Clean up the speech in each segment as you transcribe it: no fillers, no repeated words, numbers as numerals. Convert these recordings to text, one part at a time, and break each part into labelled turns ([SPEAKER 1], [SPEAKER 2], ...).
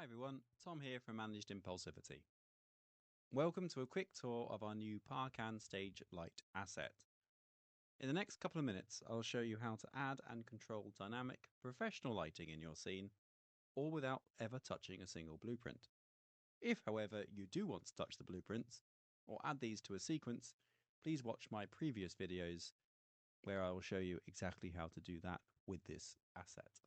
[SPEAKER 1] Hi everyone, Tom here from Managed Impulsivity. Welcome to a quick tour of our new Parkan Stage Light asset. In the next couple of minutes, I'll show you how to add and control dynamic, professional lighting in your scene, all without ever touching a single blueprint. If, however, you do want to touch the blueprints, or add these to a sequence, please watch my previous videos where I will show you exactly how to do that with this asset.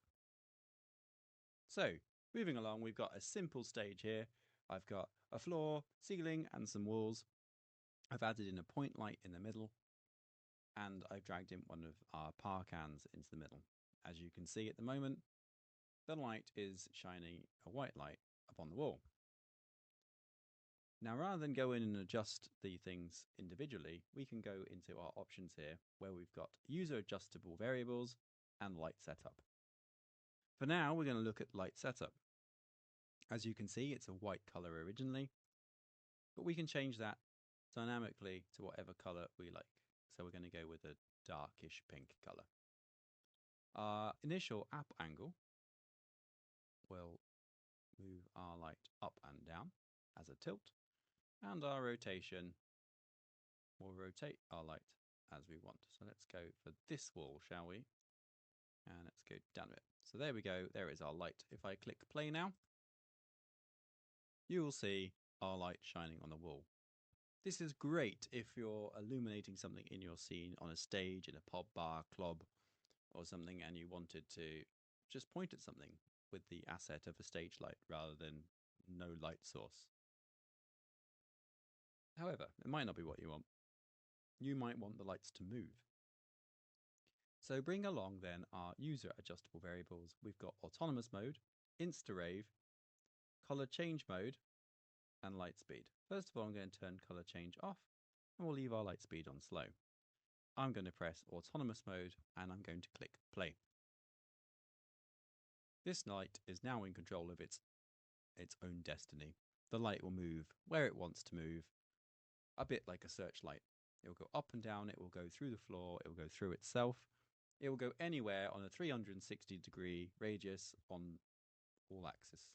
[SPEAKER 1] So, moving along, we've got a simple stage here. I've got a floor, ceiling, and some walls. I've added in a point light in the middle, and I've dragged in one of our Parkans into the middle. As you can see at the moment, the light is shining a white light upon the wall. Now, rather than go in and adjust the things individually, we can go into our options here, where we've got user adjustable variables and light setup. For now, we're going to look at light setup. As you can see, it's a white color originally, but we can change that dynamically to whatever color we like. So we're going to go with a darkish pink color. Our initial app angle will move our light up and down as a tilt, and our rotation will rotate our light as we want. So let's go for this wall, shall we? And let's go down a bit. So there we go, there is our light. If I click play now, you will see our light shining on the wall. This is great if you're illuminating something in your scene on a stage, in a pub, bar, club, or something, and you wanted to just point at something with the asset of a stage light rather than no light source. However, it might not be what you want. You might want the lights to move. So bring along then our user adjustable variables. We've got autonomous mode, InstaRave, color change mode, and light speed. First of all, I'm going to turn color change off, and we'll leave our light speed on slow. I'm going to press autonomous mode, and I'm going to click play. This light is now in control of its own destiny. The light will move where it wants to move, a bit like a searchlight. It will go up and down, it will go through the floor, it will go through itself. It will go anywhere on a 360-degree radius on all axes.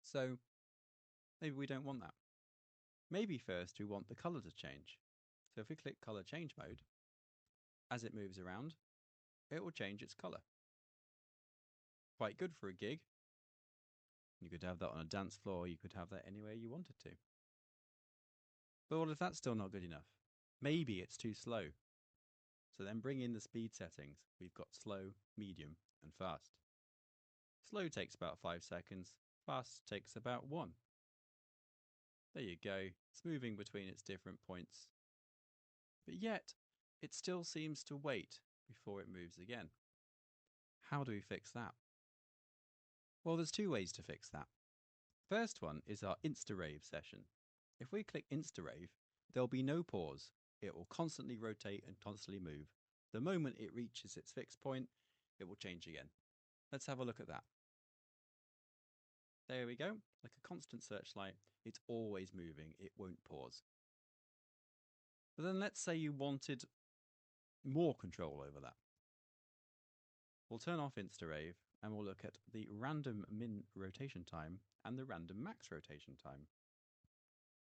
[SPEAKER 1] So maybe we don't want that. Maybe first we want the color to change. So if we click color change mode, as it moves around, it will change its color. Quite good for a gig. You could have that on a dance floor, you could have that anywhere you wanted to. But what if that's still not good enough? Maybe it's too slow. So then bring in the speed settings. We've got slow, medium, and fast. Slow takes about 5 seconds, fast takes about 1. There you go, it's moving between its different points. But yet, it still seems to wait before it moves again. How do we fix that? Well, there's two ways to fix that. First one is our InstaRave session. If we click InstaRave, there'll be no pause. It will constantly rotate and constantly move. The moment it reaches its fixed point, it will change again. Let's have a look at that. There we go, like a constant searchlight, it's always moving, it won't pause. But then let's say you wanted more control over that. We'll turn off InstaRave and we'll look at the random min rotation time and the random max rotation time.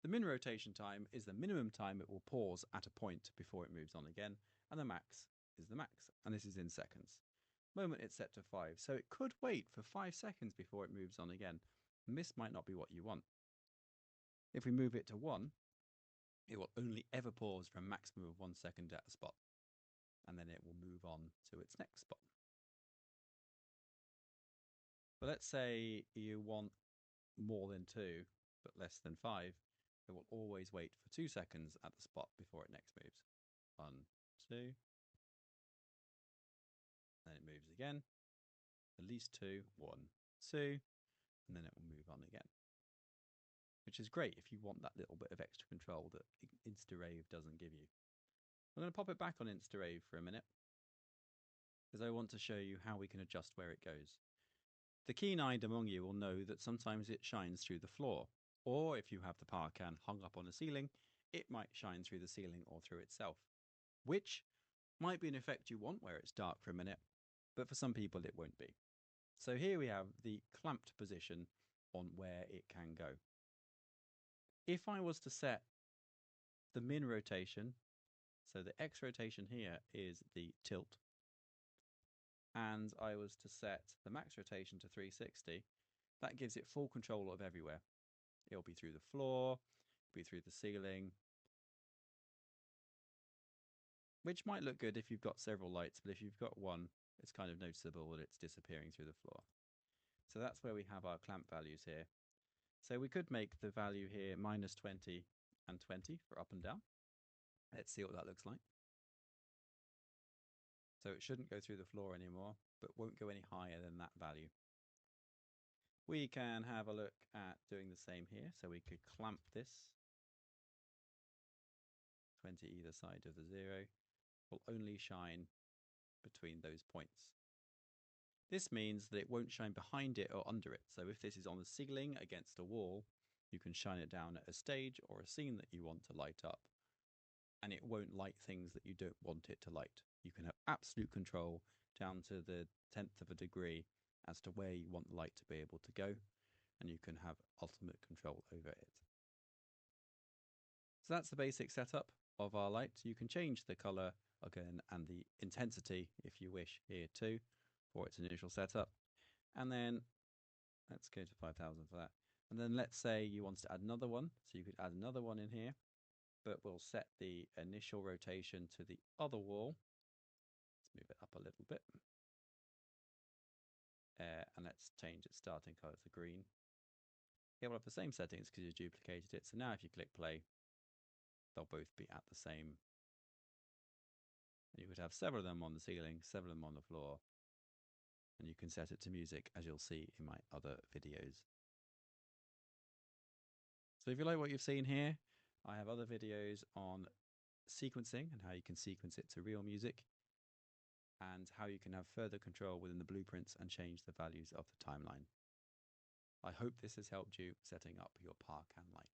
[SPEAKER 1] The min rotation time is the minimum time it will pause at a point before it moves on again, and the max is the max, and this is in seconds. Moment it's set to 5, so it could wait for 5 seconds before it moves on again, and this might not be what you want. If we move it to 1, it will only ever pause for a maximum of 1 second at a spot, and then it will move on to its next spot. But let's say you want more than 2, but less than 5, it will always wait for 2 seconds at the spot before it next moves. 1, 2, then it moves again, at least 2, 1, 2, and then it will move on again. Which is great if you want that little bit of extra control that InstaRave doesn't give you. I'm going to pop it back on InstaRave for a minute, because I want to show you how we can adjust where it goes. The keen-eyed among you will know that sometimes it shines through the floor, or if you have the Parkan hung up on a ceiling, it might shine through the ceiling or through itself, which might be an effect you want where it's dark for a minute, but for some people it won't be. So here we have the clamped position on where it can go. If I was to set the min rotation, so the X rotation here is the tilt, and I was to set the max rotation to 360, that gives it full control of everywhere. It'll be through the floor, be through the ceiling, which might look good if you've got several lights, but if you've got one, it's kind of noticeable that it's disappearing through the floor. So that's where we have our clamp values here. So we could make the value here minus 20 and 20 for up and down. Let's see what that looks like. So it shouldn't go through the floor anymore, but won't go any higher than that value. We can have a look at doing the same here. So we could clamp this 20 either side of the 0 will only shine between those points. This means that it won't shine behind it or under it. So if this is on the ceiling against a wall, you can shine it down at a stage or a scene that you want to light up, and it won't light things that you don't want it to light. You can have absolute control down to the 10th of a degree as to where you want the light to be able to go, and you can have ultimate control over it. So that's the basic setup of our light. You can change the color again and the intensity if you wish here too for its initial setup. And then let's go to 5,000 for that. And then let's say you want to add another one. So you could add another one in here, but we'll set the initial rotation to the other wall. Let's move it up a little bit. And let's change its starting color to green. It will have the same settings because you duplicated it. So now if you click play, they'll both be at the same. You could have several of them on the ceiling, several of them on the floor, and you can set it to music, as you'll see in my other videos. So if you like what you've seen here, I have other videos on sequencing and how you can sequence it to real music, and how you can have further control within the blueprints and change the values of the timeline. I hope this has helped you setting up your park and light.